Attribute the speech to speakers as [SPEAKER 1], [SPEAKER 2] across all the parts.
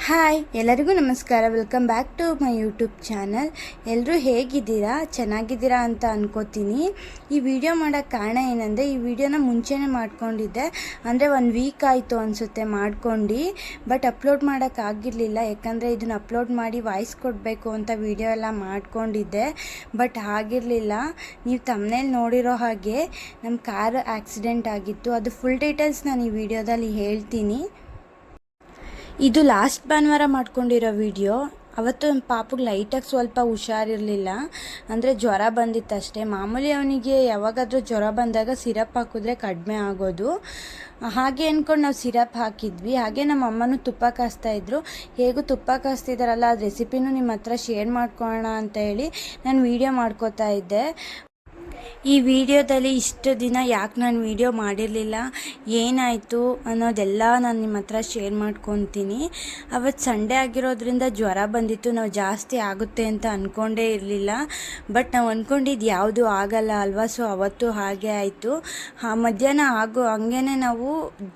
[SPEAKER 1] Hi ಎಲ್ಲರಿಗೂ ನಮಸ್ಕಾರ. Welcome back to my YouTube channel. ಎಲ್ಲರೂ ಹೇಗಿದ್ದೀರಾ? ಚೆನ್ನಾಗಿದ್ದೀರಾ ಅಂತ ಅನ್ಕೋತೀನಿ. ಈ ವಿಡಿಯೋ ಮಾಡೋಕ್ಕೆ ಕಾರಣ ಏನಂದರೆ, ಈ ವಿಡಿಯೋನ ಮುಂಚೆನೇ ಮಾಡ್ಕೊಂಡಿದ್ದೆ, ಅಂದರೆ 1 ವೀಕ್ ಆಯಿತು ಅನಿಸುತ್ತೆ ಮಾಡ್ಕೊಂಡು. ಬಟ್ ಅಪ್ಲೋಡ್ ಮಾಡೋಕ್ಕಾಗಿರಲಿಲ್ಲ, ಯಾಕಂದರೆ ಇದನ್ನು ಅಪ್ಲೋಡ್ ಮಾಡಿ ವಾಯ್ಸ್ ಕೊಡಬೇಕು ಅಂತ ವಿಡಿಯೋ ಎಲ್ಲ ಮಾಡ್ಕೊಂಡಿದ್ದೆ. ಬಟ್ ಆಗಿರಲಿಲ್ಲ. ನೀವು ತಮ್ಮನೇಲಿ ನೋಡಿರೋ ಹಾಗೆ ನಮ್ಮ ಕಾರ್ ಆಕ್ಸಿಡೆಂಟ್ ಆಗಿತ್ತು. ಅದು ಫುಲ್ ಡೀಟೇಲ್ಸ್ ನಾನು ಈ ವಿಡಿಯೋದಲ್ಲಿ ಹೇಳ್ತೀನಿ. ಇದು ಲಾಸ್ಟ್ ಭಾನುವಾರ ಮಾಡ್ಕೊಂಡಿರೋ ವಿಡಿಯೋ. ಅವತ್ತು ನಮ್ಮ ಪಾಪಗೆ ಲೈಟಾಗಿ ಸ್ವಲ್ಪ ಹುಷಾರಿರಲಿಲ್ಲ, ಅಂದರೆ ಜ್ವರ ಬಂದಿತ್ತಷ್ಟೇ. ಮಾಮೂಲಿ ಅವನಿಗೆ ಯಾವಾಗಾದರೂ ಜ್ವರ ಬಂದಾಗ ಸಿರಪ್ ಹಾಕಿದ್ರೆ ಕಡಿಮೆ ಆಗೋದು. ಹಾಗೆ ಅಂದ್ಕೊಂಡು ನಾವು ಸಿರಪ್ ಹಾಕಿದ್ವಿ. ಹಾಗೆ ನಮ್ಮ ಅಮ್ಮನೂ ತುಪ್ಪ ಕಾಯಿಸ್ತಾಯಿದ್ರು. ಹೇಗೂ ತುಪ್ಪ ಕಾಯಿಸ್ತಿದ್ದಾರಲ್ಲ, ಅದು ರೆಸಿಪಿನೂ ನಿಮ್ಮ ಹತ್ರ ಶೇರ್ ಮಾಡ್ಕೊಳ್ಳೋಣ ಅಂತ ಹೇಳಿ ನಾನು ವೀಡಿಯೋ ಮಾಡ್ಕೋತಾ ಇದ್ದೆ. ಈ ವಿಡಿಯೋದಲ್ಲಿ ಇಷ್ಟು ದಿನ ಯಾಕೆ ನಾನು ವಿಡಿಯೋ ಮಾಡಿರಲಿಲ್ಲ, ಏನಾಯಿತು ಅನ್ನೋದೆಲ್ಲ ನಾನು ನಿಮ್ಮ ಹತ್ರ ಶೇರ್ ಮಾಡ್ಕೊತೀನಿ. ಅವತ್ತು ಸಂಡೇ ಆಗಿರೋದ್ರಿಂದ ಜ್ವರ ಬಂದಿತ್ತು. ನಾವು ಜಾಸ್ತಿ ಆಗುತ್ತೆ ಅಂತ ಅಂದ್ಕೊಂಡೇ ಇರಲಿಲ್ಲ. ಬಟ್ ನಾವು ಅಂದ್ಕೊಂಡಿದ್ದು ಯಾವುದೂ ಆಗಲ್ಲ ಅಲ್ವಾ. ಸೊ ಅವತ್ತು ಹಾಗೆ ಆಯಿತು. ಮಧ್ಯಾಹ್ನ ಹಂಗೇ ನಾವು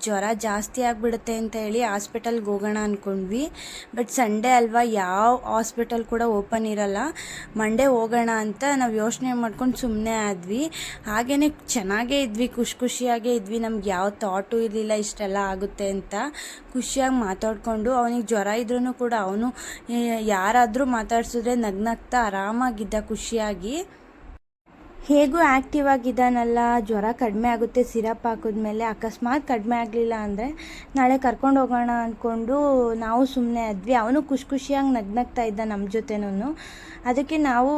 [SPEAKER 1] ಜ್ವರ ಜಾಸ್ತಿ ಆಗಿಬಿಡುತ್ತೆ ಅಂತ ಹೇಳಿ ಹಾಸ್ಪಿಟಲ್ಗೆ ಹೋಗೋಣ ಅಂದ್ಕೊಂಡ್ವಿ. ಬಟ್ ಸಂಡೇ ಅಲ್ವಾ, ಯಾವ ಹಾಸ್ಪಿಟಲ್ ಕೂಡ ಓಪನ್ ಇರಲ್ಲ. ಮಂಡೇ ಹೋಗೋಣ ಅಂತ ನಾವು ಯೋಚನೆ ಮಾಡ್ಕೊಂಡು ಸುಮ್ಮನೆ ಆದ್ವಿ. ಹಾಗೇ ಚೆನ್ನಾಗೇ ಇದ್ವಿ, ಖುಷಿಯಾಗೇ ಇದ್ವಿ. ನಮ್ಗೆ ಯಾವ ಥಾಟು ಇರಲಿಲ್ಲ ಇಷ್ಟೆಲ್ಲ ಆಗುತ್ತೆ ಅಂತ. ಖುಷಿಯಾಗಿ ಮಾತಾಡಿಕೊಂಡು, ಅವನಿಗೆ ಜ್ವರ ಇದ್ರೂ ಕೂಡ ಅವನು ಯಾರಾದರೂ ಮಾತಾಡ್ಸಿದ್ರೆ ನಗ್ನಗ್ತಾ ಆರಾಮಾಗಿದ್ದ ಖುಷಿಯಾಗಿ. ಹೇಗೂ ಆ್ಯಕ್ಟಿವ್ ಆಗಿದ್ದಾನಲ್ಲ, ಜ್ವರ ಕಡಿಮೆ ಆಗುತ್ತೆ ಸಿರಪ್ ಹಾಕಿದ್ಮೇಲೆ. ಅಕಸ್ಮಾತ್ ಕಡಿಮೆ ಆಗಲಿಲ್ಲ ಅಂದರೆ ನಾಳೆ ಕರ್ಕೊಂಡು ಹೋಗೋಣ ಅಂದ್ಕೊಂಡು ನಾವು ಸುಮ್ಮನೆ ಆದ್ವಿ. ಅವನು ಖುಷಿಯಾಗಿ ನಗ್ನಗ್ತಾ ಇದ್ದ ನಮ್ಮ ಜೊತೆನೂ. ಅದಕ್ಕೆ ನಾವು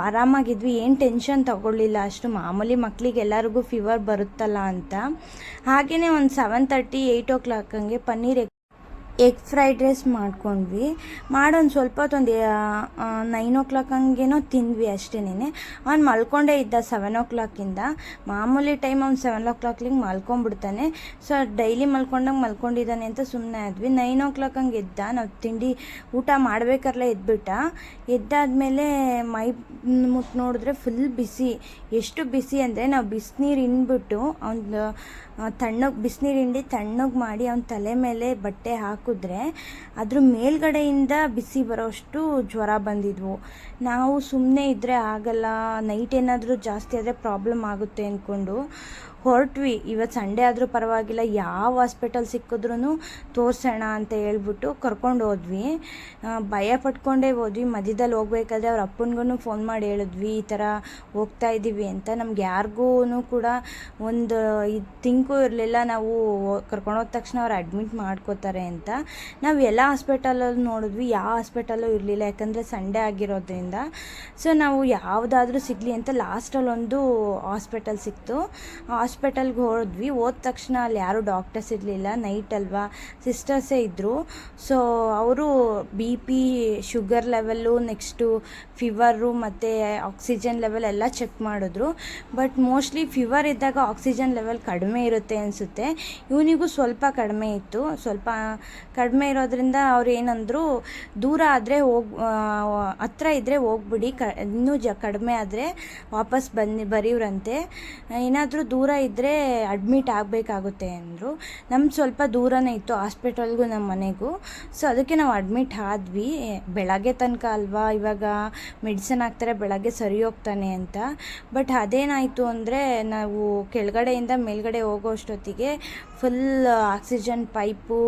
[SPEAKER 1] ಆರಾಮಾಗಿದ್ವಿ, ಏನು ಟೆನ್ಷನ್ ತಗೊಳ್ಳಿಲ್ಲ ಅಷ್ಟು. ಮಾಮೂಲಿ ಮಕ್ಕಳಿಗೆ ಎಲ್ಲರಿಗೂ ಫೀವರ್ ಬರುತ್ತಲ್ಲ ಅಂತ. ಹಾಗೆಯೇ ಒಂದು 7:30, 8 o'clock ಹಂಗೆ ಪನ್ನೀರ್ ಎಗ್ ಫ್ರೈಡ್ ರೈಸ್ ಮಾಡ್ಕೊಂಡ್ವಿ. ಮಾಡೊಂದು ಸ್ವಲ್ಪ ಹೊತ್ತು 9 o'clock ಹಂಗೇನೋ ತಿಂದ್ವಿ ಅಷ್ಟೇನೆ. ಅವ್ನು ಮಲ್ಕೊಂಡೇ ಇದ್ದ 7 o'clock. ಮಾಮೂಲಿ ಟೈಮ್ ಅವ್ನು 7 o'clock ಮಲ್ಕೊಂಡ್ಬಿಡ್ತಾನೆ. ಸೊ ಡೈಲಿ ಮಲ್ಕೊಂಡಿದ್ದಾನೆ ಅಂತ ಸುಮ್ಮನೆ ಆದ್ವಿ. 9 o'clock ಹಂಗೆ ಎದ್ದ. ನಾವು ತಿಂಡಿ ಊಟ ಮಾಡ್ಬೇಕಾರಲ್ಲ ಎದ್ದಾದ್ಮೇಲೆ ಮೈ ಮುಟ್ಟು ನೋಡಿದ್ರೆ ಫುಲ್ ಬಿಸಿ. ಎಷ್ಟು ಬಿಸಿ ಅಂದರೆ, ನಾವು ಬಿಸಿನೀರು ಹಿಂಡ್ಬಿಟ್ಟು ಅವ್ನು ಬಿಸಿನೀರು ಹಿಂಡಿ ತಣ್ಣಗೆ ಮಾಡಿ ಅವನ ತಲೆ ಮೇಲೆ ಬಟ್ಟೆ ಹಾಕಿದ್ರೆ ಅದ್ರ ಮೇಲ್ಗಡೆಯಿಂದ ಬಿಸಿ ಬರೋಷ್ಟು ಜ್ವರ ಬಂದಿದ್ವು. ನಾವು ಸುಮ್ಮನೆ ಇದ್ದರೆ ಆಗಲ್ಲ, ನೈಟ್ ಏನಾದರೂ ಜಾಸ್ತಿ ಆದರೆ ಪ್ರಾಬ್ಲಮ್ ಆಗುತ್ತೆ ಅಂದ್ಕೊಂಡು ಹೊರಟ್ವಿ. ಇವತ್ತು ಸಂಡೇ ಆದರೂ ಪರವಾಗಿಲ್ಲ, ಯಾವ ಹಾಸ್ಪಿಟಲ್ ಸಿಕ್ಕಿದ್ರೂ ತೋರಿಸೋಣ ಅಂತ ಹೇಳ್ಬಿಟ್ಟು ಕರ್ಕೊಂಡು ಹೋದ್ವಿ. ಭಯ ಪಟ್ಕೊಂಡೇ ಹೋದ್ವಿ. ಮಧ್ಯದಲ್ಲಿ ಹೋಗ್ಬೇಕಾದ್ರೆ ಅವ್ರ ಅಪ್ಪನಿಗೂ ಫೋನ್ ಮಾಡಿ ಹೇಳಿದ್ವಿ, ಈ ಥರ ಹೋಗ್ತಾ ಇದ್ದೀವಿ ಅಂತ. ನಮ್ಗೆ ಯಾರಿಗೂ ಕೂಡ ಒಂದು ಥಿಂಕು ಇರಲಿಲ್ಲ, ನಾವು ಕರ್ಕೊಂಡೋದ ತಕ್ಷಣ ಅವ್ರು ಅಡ್ಮಿಟ್ ಮಾಡ್ಕೋತಾರೆ ಅಂತ. ನಾವು ಎಲ್ಲ ಹಾಸ್ಪಿಟಲಲ್ಲಿ ನೋಡಿದ್ವಿ, ಯಾವ ಹಾಸ್ಪಿಟಲ್ಲೂ ಇರಲಿಲ್ಲ, ಯಾಕಂದರೆ ಸಂಡೇ ಆಗಿರೋದ್ರಿಂದ. ಸೊ ನಾವು ಯಾವುದಾದ್ರೂ ಸಿಗಲಿ ಅಂತ ಲಾಸ್ಟಲ್ಲಿ ಒಂದು ಹಾಸ್ಪಿಟಲ್ ಸಿಕ್ತು. ಹಾಸ್ಪಿಟಲ್ಗೆ ಹೋದ ತಕ್ಷಣ ಅಲ್ಲಿ ಯಾರೂ ಡಾಕ್ಟರ್ಸ್ ಇರಲಿಲ್ಲ, ನೈಟ್ ಅಲ್ವಾ, ಸಿಸ್ಟರ್ಸೇ ಇದ್ದರು. ಸೊ ಅವರು BP, sugar level, next fever ಮತ್ತು ಆಕ್ಸಿಜನ್ ಲೆವೆಲ್ ಎಲ್ಲ ಚೆಕ್ ಮಾಡಿದ್ರು. ಬಟ್ ಮೋಸ್ಟ್ಲಿ ಫೀವರ್ ಇದ್ದಾಗ ಆಕ್ಸಿಜನ್ ಲೆವೆಲ್ ಕಡಿಮೆ ಇರುತ್ತೆ ಅನಿಸುತ್ತೆ. ಇವನಿಗೂ ಸ್ವಲ್ಪ ಕಡಿಮೆ ಇತ್ತು. ಸ್ವಲ್ಪ ಕಡಿಮೆ ಇರೋದ್ರಿಂದ ಅವ್ರು ಏನಂದರು, ದೂರ ಆದರೆ ಹತ್ರ ಇದ್ದರೆ ಹೋಗ್ಬಿಡಿ, ಇನ್ನೂ ಕಡಿಮೆ ಆದರೆ ವಾಪಸ್ ಬರೀವ್ರಂತೆ. ಏನಾದರೂ ದೂರ ಇದ್ದರೆ ಅಡ್ಮಿಟ್ ಆಗಬೇಕಾಗುತ್ತೆ ಅಂದರು. ನಮ್ಗೆ ಸ್ವಲ್ಪ ದೂರನೇ ಇತ್ತು ಹಾಸ್ಪಿಟಲ್ಗೂ ನಮ್ಮ ಮನೆಗೂ. ಸೊ ಅದಕ್ಕೆ ನಾವು ಅಡ್ಮಿಟ್ ಆದ್ವಿ. ಬೆಳಗ್ಗೆ ತನಕ ಅಲ್ವಾ, ಇವಾಗ ಮೆಡಿಸಿನ್ ಹಾಕ್ತಾರೆ, ಬೆಳಗ್ಗೆ ಸರಿ ಹೋಗ್ತಾನೆ ಅಂತ. ಬಟ್ ಅದೇನಾಯಿತು ಅಂದರೆ, ನಾವು ಕೆಳಗಡೆಯಿಂದ ಮೇಲ್ಗಡೆ ಹೋಗೋ ಅಷ್ಟೊತ್ತಿಗೆ ಫುಲ್ ಆಕ್ಸಿಜನ್ ಪೈಪು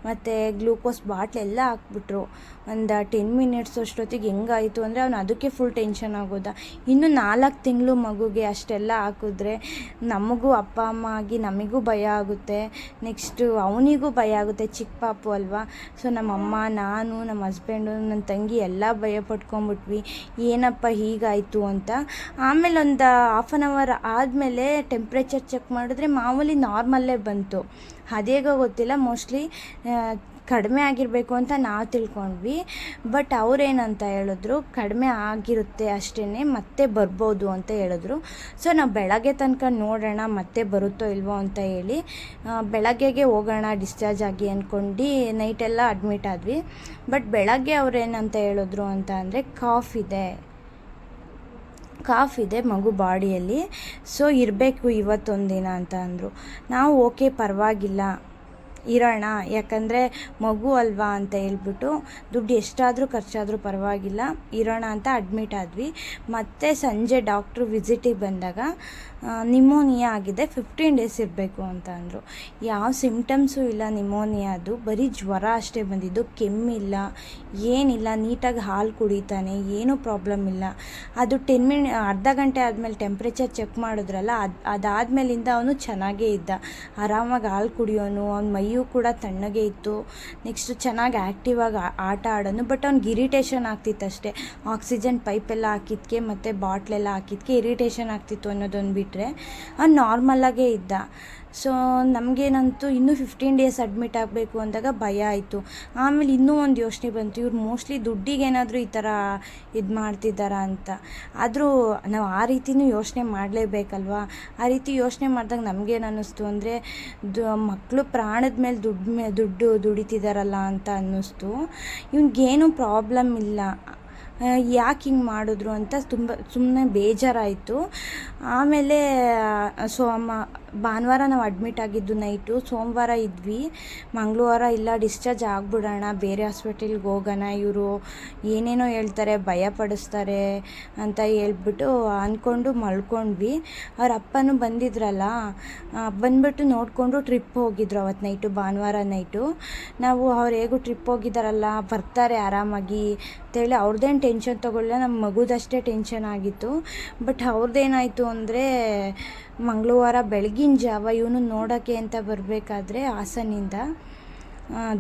[SPEAKER 1] ಮತ್ತು ಗ್ಲೂಕೋಸ್ ಬಾಟ್ಲೆಲ್ಲ ಹಾಕ್ಬಿಟ್ರು. ಒಂದು 10 minutes ಅಷ್ಟೊತ್ತಿಗೆ ಹೆಂಗಾಯಿತು ಅಂದರೆ, ಅವನು ಅದಕ್ಕೆ ಫುಲ್ ಟೆನ್ಷನ್ ಆಗೋದ. ಇನ್ನು 4 ತಿಂಗಳು ಮಗುಗೆ ಅಷ್ಟೆಲ್ಲ ಹಾಕಿದ್ರೆ ನಮಗೂ ಅಪ್ಪ ಅಮ್ಮ ಆಗಿ ನಮಗೂ ಭಯ ಆಗುತ್ತೆ, ನೆಕ್ಸ್ಟು ಅವನಿಗೂ ಭಯ ಆಗುತ್ತೆ, ಚಿಕ್ಕ ಪಾಪು ಅಲ್ವಾ. ಸೊ ನಮ್ಮಮ್ಮ, ನಾನು, ನಮ್ಮ ಹಸ್ಬೆಂಡು, ನನ್ನ ತಂಗಿ ಎಲ್ಲ ಭಯ ಪಟ್ಕೊಂಡ್ಬಿಟ್ವಿ, ಏನಪ್ಪ ಹೀಗಾಯಿತು ಅಂತ. ಆಮೇಲೆ ಒಂದು 1/2 hour ಆದಮೇಲೆ ಟೆಂಪ್ರೇಚರ್ ಚೆಕ್ ಮಾಡಿದ್ರೆ ಮಾಮೂಲಿ ನಾರ್ಮಲ್ಲೇ ಬಂತು. ಅದೇಗೋ ಗೊತ್ತಿಲ್ಲ, ಮೋಸ್ಟ್ಲಿ ಕಡಿಮೆ ಆಗಿರಬೇಕು ಅಂತ ನಾವು ತಿಳ್ಕೊಂಡ್ವಿ. ಬಟ್ ಅವ್ರೇನಂತ ಹೇಳಿದ್ರು, ಕಡಿಮೆ ಆಗಿರುತ್ತೆ ಅಷ್ಟೇ, ಮತ್ತೆ ಬರ್ಬೋದು ಅಂತ ಹೇಳಿದ್ರು. ಸೊ ನಾವು ಬೆಳಗ್ಗೆ ತನಕ ನೋಡೋಣ ಮತ್ತೆ ಬರುತ್ತೋ ಇಲ್ವೋ ಅಂತ ಹೇಳಿ ಬೆಳಗ್ಗೆಗೆ ಹೋಗೋಣ ಡಿಸ್ಚಾರ್ಜ್ ಆಗಿ ಅಂದ್ಕೊಂಡು ನೈಟೆಲ್ಲ ಅಡ್ಮಿಟ್ ಆದ್ವಿ. ಬಟ್ ಬೆಳಗ್ಗೆ ಅವ್ರೇನಂತ ಹೇಳಿದ್ರು ಅಂತ ಅಂದರೆ, ಕಾಫ್ ಇದೆ ಮಗು ಬಾಡಿಯಲ್ಲಿ, ಸೊ ಇರಬೇಕು ಇವತ್ತೊಂದು ದಿನ ಅಂತ ಅಂದರು. ನಾವು ಓಕೆ ಪರವಾಗಿಲ್ಲ ಇರೋಣ, ಯಾಕಂದರೆ ಮಗು ಅಲ್ವಾ ಅಂತ ಹೇಳ್ಬಿಟ್ಟು ದುಡ್ಡು ಎಷ್ಟಾದರೂ ಖರ್ಚಾದರೂ ಪರವಾಗಿಲ್ಲ ಇರೋಣ ಅಂತ ಅಡ್ಮಿಟ್ ಆದ್ವಿ. ಮತ್ತು ಸಂಜೆ ಡಾಕ್ಟ್ರು ವಿಸಿಟಿಗೆ ಬಂದಾಗ ನಿಮೋನಿಯಾ ಆಗಿದೆ, 15 ಡೇಸ್ ಇರಬೇಕು ಅಂತ ಅಂದರು. ಯಾವ ಸಿಮ್ಟಮ್ಸು ಇಲ್ಲ ನಿಮೋನಿಯಾದು, ಬರೀ ಜ್ವರ ಅಷ್ಟೇ ಬಂದಿದ್ದು, ಕೆಮ್ಮಿಲ್ಲ, ಏನಿಲ್ಲ, ನೀಟಾಗಿ ಹಾಲು ಕುಡಿತಾನೆ, ಏನೂ ಪ್ರಾಬ್ಲಮ್ ಇಲ್ಲ. ಅದು ಅರ್ಧ ಗಂಟೆ ಆದಮೇಲೆ ಟೆಂಪ್ರೇಚರ್ ಚೆಕ್ ಮಾಡಿದ್ರಲ್ಲ, ಅದಾದಮೇಲಿಂದ ಅವನು ಚೆನ್ನಾಗೇ ಇದ್ದ, ಆರಾಮಾಗಿ ಹಾಲು ಕುಡಿಯೋನು, ಅವ್ನ ಮೈಯೂ ಕೂಡ ತಣ್ಣಗೆ ಇತ್ತು. ನೆಕ್ಸ್ಟು ಚೆನ್ನಾಗಿ ಆ್ಯಕ್ಟಿವ್ ಆಗಿ ಆಟ ಆಡೋನು. ಬಟ್ ಅವ್ನಿಗೆ ಇರಿಟೇಷನ್ ಆಗ್ತಿತ್ತು ಅಷ್ಟೇ, ಆಕ್ಸಿಜನ್ ಪೈಪೆಲ್ಲ ಹಾಕಿದ್ಕೆ ಮತ್ತು ಬಾಟ್ಲೆಲ್ಲ ಹಾಕಿದ್ಕೆ ಇರಿಟೇಷನ್ ಆಗ್ತಿತ್ತು ಅನ್ನೋದೊಂದು ಬಿಟ್ಟರೆ ಅವ್ನು ನಾರ್ಮಲಾಗೇ ಇದ್ದ. ಸೊ ನಮಗೇನಂತೂ ಇನ್ನೂ 15 ಡೇಸ್ ಅಡ್ಮಿಟ್ ಆಗಬೇಕು ಅಂದಾಗ ಭಯ ಆಯಿತು. ಆಮೇಲೆ ಇನ್ನೂ ಒಂದು ಯೋಚನೆ ಬಂತು, ಇವ್ರು ಮೋಸ್ಟ್ಲಿ ದುಡ್ಡಿಗೇನಾದರೂ ಈ ಥರ ಇದು ಮಾಡ್ತಿದ್ದಾರಾ ಅಂತ. ಆದರೂ ನಾವು ಆ ರೀತಿಯೂ ಯೋಚನೆ ಮಾಡಲೇಬೇಕಲ್ವ. ಆ ರೀತಿ ಯೋಚನೆ ಮಾಡಿದಾಗ ನಮಗೇನು ಅನ್ನಿಸ್ತು ಅಂದರೆ, ಮಕ್ಕಳು ಪ್ರಾಣದ ಮೇಲೆ ದುಡ್ಡು ದುಡಿತಿದ್ದಾರಲ್ಲ ಅಂತ ಅನ್ನಿಸ್ತು. ಇವ್ನಿಗೇನು ಪ್ರಾಬ್ಲಮ್ ಇಲ್ಲ, ಯಾಕೆ ಹಿಂಗೆ ಮಾಡಿದ್ರು ಅಂತ ಸುಮ್ಮನೆ ಬೇಜಾರಾಯಿತು. ಆಮೇಲೆ ಭಾನುವಾರ ನಾವು ಅಡ್ಮಿಟ್ ಆಗಿದ್ದು ನೈಟು, ಸೋಮವಾರ ಇದ್ವಿ. ಮಂಗಳವಾರ ಇಲ್ಲ ಡಿಸ್ಚಾರ್ಜ್ ಆಗಿಬಿಡೋಣ, ಬೇರೆ ಹಾಸ್ಪಿಟಲ್ಗೆ ಹೋಗೋಣ, ಇವರು ಏನೇನೋ ಹೇಳ್ತಾರೆ, ಭಯಪಡಿಸ್ತಾರೆ ಅಂತ ಹೇಳ್ಬಿಟ್ಟು ಅಂದ್ಕೊಂಡು ಮಲ್ಕೊಂಡ್ವಿ. ಅವ್ರ ಅಪ್ಪನೂ ಬಂದಿದ್ರಲ್ಲ, ಬಂದ್ಬಿಟ್ಟು ನೋಡಿಕೊಂಡು ಟ್ರಿಪ್ ಹೋಗಿದ್ರು ಅವತ್ತು ನೈಟು, ಭಾನುವಾರ ನೈಟು. ನಾವು ಅವ್ರು ಹೇಗೂ ಟ್ರಿಪ್ ಹೋಗಿದ್ದಾರಲ್ಲ, ಬರ್ತಾರೆ ಆರಾಮಾಗಿ ಅಂತೇಳಿ ಅವ್ರದ್ದೇನು ಟೆನ್ಷನ್ ತೊಗೊಳ್ಳಿಲ್ಲ, ನಮ್ಮ ಮಗುದಷ್ಟೇ ಟೆನ್ಷನ್ ಆಗಿತ್ತು. ಬಟ್ ಅವ್ರದ್ದೇನಾಯಿತು ಅಂದರೆ, ಮಂಗಳವಾರ ಬೆಳಗಿನ ಜಾವ ಇವನು ನೋಡೋಕ್ಕೆ ಅಂತ ಬರಬೇಕಾದ್ರೆ ಹಾಸನಿಂದ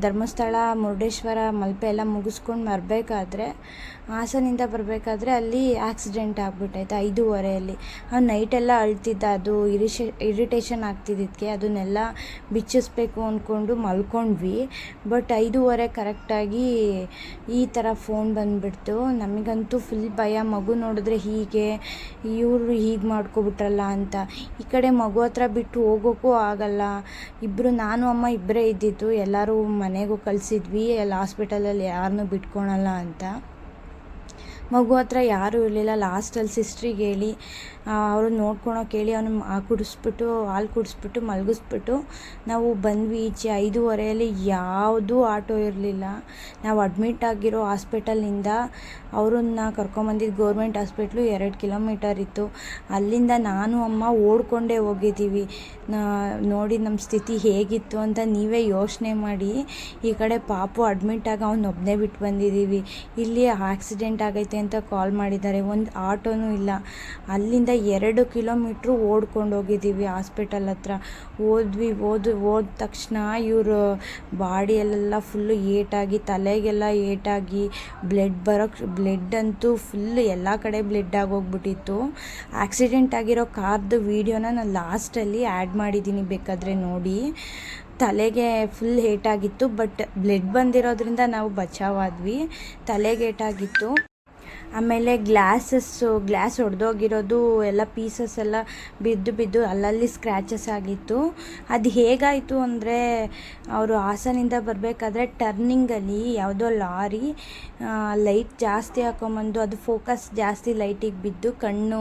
[SPEAKER 1] ಧರ್ಮಸ್ಥಳ, ಮುರುಡೇಶ್ವರ, ಮಲ್ಪೆ ಎಲ್ಲ ಮುಗಿಸ್ಕೊಂಡು ಬರಬೇಕಾದ್ರೆ, ಹಾಸನಿಂದ ಬರಬೇಕಾದ್ರೆ ಅಲ್ಲಿ ಆಕ್ಸಿಡೆಂಟ್ ಆಗಿಬಿಟ್ಟೈತೆ 5:30. ಅವ್ನು ನೈಟೆಲ್ಲ ಅಳ್ತಿದ್ದ, ಅದು ಇರಿಟೇಷನ್ ಆಗ್ತಿದ್ದಕ್ಕೆ ಅದನ್ನೆಲ್ಲ ಬಿಚ್ಚಿಸ್ಬೇಕು ಅಂದ್ಕೊಂಡು ಮಲ್ಕೊಂಡ್ವಿ. ಬಟ್ 5:30 ಕರೆಕ್ಟಾಗಿ ಈ ಥರ ಫೋನ್ ಬಂದುಬಿಡ್ತು. ನಮಗಂತೂ ಫುಲ್ ಭಯ, ಮಗು ನೋಡಿದ್ರೆ ಇವರು ಹೀಗೆ ಮಾಡ್ಕೊಬಿಟ್ರಲ್ಲ ಅಂತ. ಈ ಕಡೆ ಮಗು ಹತ್ರ ಬಿಟ್ಟು ಹೋಗೋಕ್ಕೂ ಆಗಲ್ಲ. ನಾನು ಅಮ್ಮ ಇಬ್ಬರೇ ಇದ್ದಿದ್ದು, ಎಲ್ಲರೂ ಮನೆಗೂ ಕಳಿಸಿದ್ವಿ, ಎಲ್ಲ ಹಾಸ್ಪಿಟಲಲ್ಲಿ ಯಾರನ್ನೂ ಬಿಟ್ಕೊಳಲ್ಲ ಅಂತ. ಮಗು ಹತ್ರ ಯಾರೂ ಇರಲಿಲ್ಲ. ಲಾಸ್ಟಲ್ಲಿ ಸಿಸ್ಟ್ರಿಗೆ ಹೇಳಿ ಅವರು ನೋಡ್ಕೊಳೋಕೆ ಹೇಳಿ ಅವನು ಹಾಲು ಕುಡಿಸ್ಬಿಟ್ಟು ಮಲಗಿಸ್ಬಿಟ್ಟು ನಾವು ಬಂದ್ವಿ ಈಚೆ. 5:30 ಯಾವುದೂ ಆಟೋ ಇರಲಿಲ್ಲ. ನಾವು ಅಡ್ಮಿಟ್ ಆಗಿರೋ ಹಾಸ್ಪಿಟಲಿಂದ ಅವರನ್ನು ಕರ್ಕೊಂಬಂದಿದ್ದು ಗೌರ್ಮೆಂಟ್ ಹಾಸ್ಪಿಟ್ಲು 2 ಕಿಲೋಮೀಟರ್ ಇತ್ತು. ಅಲ್ಲಿಂದ ನಾನು ಅಮ್ಮ ಓಡ್ಕೊಂಡೇ ಹೋಗಿದ್ದೀವಿ. ನೋಡಿ ನಮ್ಮ ಸ್ಥಿತಿ ಹೇಗಿತ್ತು ಅಂತ ನೀವೇ ಯೋಚನೆ ಮಾಡಿ. ಈ ಕಡೆ ಪಾಪು ಅಡ್ಮಿಟ್ ಆಗಿ ಅವನೊಬ್ಬನೇ ಬಿಟ್ಟು ಬಂದಿದ್ದೀವಿ. ಇಲ್ಲಿ ಆಕ್ಸಿಡೆಂಟ್ ಆಗೈತೆ ಅಂತ ಕಾಲ್ ಮಾಡಿದ್ದಾರೆ, ಒಂದು ಆಟೋನೂ ಇಲ್ಲ. ಅಲ್ಲಿಂದ 2 ಕಿಲೋಮೀಟ್ರು ಓಡ್ಕೊಂಡು ಹೋಗಿದ್ದೀವಿ ಹಾಸ್ಪಿಟಲ್ ಹತ್ರ. ಹೋದ ತಕ್ಷಣ ಇವರು ಬಾಡಿಯಲ್ಲೆಲ್ಲ ಫುಲ್ಲು ಏಟಾಗಿ, ತಲೆಗೆಲ್ಲ ಏಟಾಗಿ, ಬ್ಲಡ್ ಅಂತೂ ಫುಲ್ಲು ಎಲ್ಲ ಕಡೆ ಬ್ಲಡ್ ಆಗೋಗ್ಬಿಟ್ಟಿತ್ತು. ಆಕ್ಸಿಡೆಂಟ್ ಆಗಿರೋ ಕಾರ್ದು ವೀಡಿಯೋನ ನಾನು ಲಾಸ್ಟಲ್ಲಿ ಆ್ಯಡ್ ಮಾಡಿದ್ದೀನಿ, ಬೇಕಾದರೆ ನೋಡಿ. ತಲೆಗೆ ಫುಲ್ ಏಟಾಗಿತ್ತು, ಬಟ್ ಬ್ಲಡ್ ಬಂದಿರೋದ್ರಿಂದ ನಾವು ಬಚಾವಾದ್ವಿ. ತಲೆಗೆ ಏಟಾಗಿತ್ತು. ಆಮೇಲೆ ಗ್ಲಾಸ್ ಒಡೆದೋಗಿರೋದು ಎಲ್ಲ ಪೀಸಸ್ ಎಲ್ಲ ಬಿದ್ದು ಅಲ್ಲಲ್ಲಿ ಸ್ಕ್ರ್ಯಾಚಸ್ ಆಗಿತ್ತು. ಅದು ಹೇಗಾಯಿತು ಅಂದರೆ, ಅವರು ಹಾಸನಿಂದ ಬರಬೇಕಾದ್ರೆ ಟರ್ನಿಂಗಲ್ಲಿ ಯಾವುದೋ ಲಾರಿ ಲೈಟ್ ಜಾಸ್ತಿ ಹಾಕೊಂಬಂದು ಅದು ಫೋಕಸ್ ಜಾಸ್ತಿ ಲೈಟಿಗೆ ಬಿದ್ದು ಕಣ್ಣು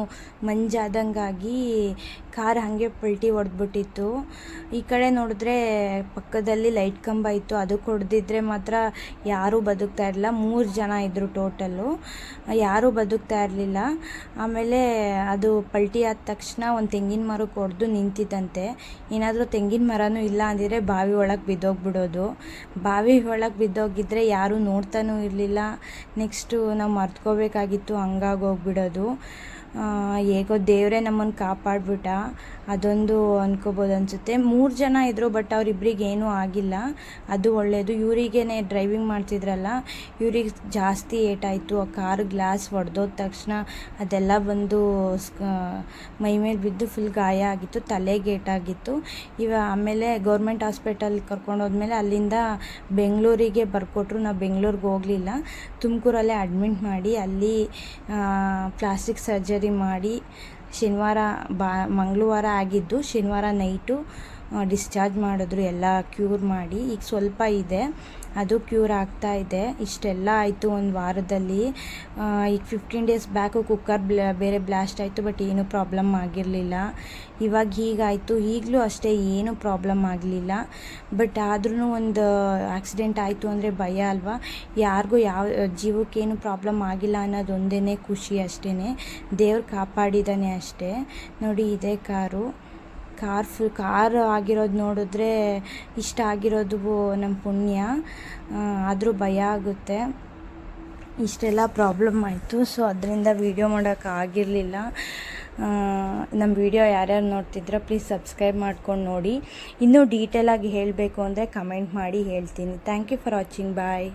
[SPEAKER 1] ಮಂಜಾದಂಗಾಗಿ ಕಾರ್ ಹಾಗೆ ಪಲ್ಟಿ ಹೊಡೆದ್ಬಿಟ್ಟಿತ್ತು. ಈ ಕಡೆ ನೋಡಿದ್ರೆ ಪಕ್ಕದಲ್ಲಿ ಲೈಟ್ ಕಂಬ ಇತ್ತು, ಅದಕ್ಕೆ ಹೊಡೆದಿದ್ರೆ ಮಾತ್ರ ಯಾರೂ ಬದುಕ್ತಾ ಇರಲಿಲ್ಲ. 3 ಜನ ಇದ್ದರು ಟೋಟಲ್ಲು, ಯಾರೂ ಬದುಕ್ತಾ ಇರಲಿಲ್ಲ. ಆಮೇಲೆ ಅದು ಪಲ್ಟಿ ಆದ ತಕ್ಷಣ ಒಂದು ತೆಂಗಿನ ಮರಕ್ಕೆ ಹೊಡೆದು ನಿಂತಿದ್ದಂತೆ. ಏನಾದರೂ ತೆಂಗಿನ ಮರನೂ ಇಲ್ಲ ಅಂದಿದ್ರೆ ಬಾವಿ ಒಳಗೆ ಬಿದ್ದೋಗ್ಬಿಡೋದು. ಬಾವಿ ಒಳಗೆ ಬಿದ್ದೋಗಿದ್ರೆ ಯಾರೂ ನೋಡ್ತಾನೂ ಇರಲಿಲ್ಲ. ನೆಕ್ಸ್ಟು ನಾವು ಮರ್ತ್ಕೋಬೇಕಾಗಿತ್ತು, ಹಂಗಾಗೋಗ್ಬಿಡೋದು. ಹೇಗೋ ದೇವರೇ ನಮ್ಮನ್ನು ಕಾಪಾಡಿಬಿಟ್ಟ, ಅದೊಂದು ಅನ್ಕೋಬೋದು ಅನಿಸುತ್ತೆ. 3 ಜನ ಇದ್ದರು, ಬಟ್ ಅವರಿಬ್ಬರಿಗೆ ಏನೂ ಆಗಿಲ್ಲ, ಅದು ಒಳ್ಳೆಯದು. ಇವರಿಗೇನೆ ಡ್ರೈವಿಂಗ್ ಮಾಡ್ತಿದ್ರಲ್ಲ, ಇವ್ರಿಗೆ ಜಾಸ್ತಿ ಏಟಾಯಿತು. ಆ ಕಾರು ಗ್ಲಾಸ್ ಒಡೆದೋದ ತಕ್ಷಣ ಅದೆಲ್ಲ ಬಂದು ಮೈಮೇಲೆ ಬಿದ್ದು ಫುಲ್ ಗಾಯ ಆಗಿತ್ತು, ತಲೆಗೆ ಏಟಾಗಿತ್ತು. ಆಮೇಲೆ ಗೌರ್ಮೆಂಟ್ ಹಾಸ್ಪಿಟಲ್ಗೆ ಕರ್ಕೊಂಡೋದ್ಮೇಲೆ ಅಲ್ಲಿಂದ ಬೆಂಗಳೂರಿಗೆ ಬರ್ಕೊಟ್ರು. ನಾವು ಬೆಂಗಳೂರಿಗೆ ಹೋಗಲಿಲ್ಲ, ತುಮಕೂರಲ್ಲೇ ಅಡ್ಮಿಟ್ ಮಾಡಿ ಅಲ್ಲಿ ಪ್ಲಾಸ್ಟಿಕ್ ಸರ್ಜರಿ ಮಾಡಿ ಮಂಗಳವಾರ ಆಗಿದ್ದು ಶನಿವಾರ ನೈಟು ಡಿಸ್ಚಾರ್ಜ್ ಮಾಡಿದ್ರು, ಎಲ್ಲ ಕ್ಯೂರ್ ಮಾಡಿ. ಈಗ ಸ್ವಲ್ಪ ಇದೆ. ಅದು ಕ್ಯೂರ್ ಆಗ್ತಾ ಇದೆ. ಇಷ್ಟೆಲ್ಲ ಆಯಿತು ಒಂದು ವಾರದಲ್ಲಿ. ಈಗ 15 ಡೇಸ್ ಬ್ಯಾಕು ಕುಕ್ಕರ್ ಬೇರೆ ಬ್ಲಾಸ್ಟ್ ಆಯಿತು, ಬಟ್ ಏನೂ ಪ್ರಾಬ್ಲಮ್ ಆಗಿರಲಿಲ್ಲ. ಇವಾಗ ಹೀಗಾಯಿತು, ಈಗಲೂ ಅಷ್ಟೇ ಏನೂ ಪ್ರಾಬ್ಲಮ್ ಆಗಲಿಲ್ಲ. ಬಟ್ ಆದ್ರೂ ಒಂದು ಆಕ್ಸಿಡೆಂಟ್ ಆಯಿತು ಅಂದರೆ ಭಯ ಅಲ್ವಾ. ಯಾರಿಗೂ ಯಾವ ಜೀವಕ್ಕೇನು ಪ್ರಾಬ್ಲಮ್ ಆಗಿಲ್ಲ ಅನ್ನೋದೊಂದೇ ಖುಷಿ ಅಷ್ಟೇ. ದೇವ್ರು ಕಾಪಾಡಿದ್ದಾನೆ ಅಷ್ಟೇ. ನೋಡಿ ಇದೇ ಕಾರು ಆಗಿರೋದು ನೋಡಿದ್ರೆ ಇಷ್ಟ ಆಗಿರೋದು ನಮ್ಮ ಪುಣ್ಯ. ಆದರೂ ಭಯ ಆಗುತ್ತೆ. ಇಷ್ಟೆಲ್ಲ ಪ್ರಾಬ್ಲಮ್ ಆಯಿತು, ಸೊ ಅದರಿಂದ ವೀಡಿಯೋ ಮಾಡೋಕ್ಕೆ ಆಗಿರಲಿಲ್ಲ. ನಮ್ಮ ವಿಡಿಯೋ ಯಾರ್ಯಾರು ನೋಡ್ತಿದ್ರೆ ಪ್ಲೀಸ್ ಸಬ್ಸ್ಕ್ರೈಬ್ ಮಾಡ್ಕೊಂಡು ನೋಡಿ. ಇನ್ನೂ ಡೀಟೇಲಾಗಿ ಹೇಳಬೇಕು ಅಂದರೆ ಕಮೆಂಟ್ ಮಾಡಿ ಹೇಳ್ತೀನಿ. Thank you for watching. Bye.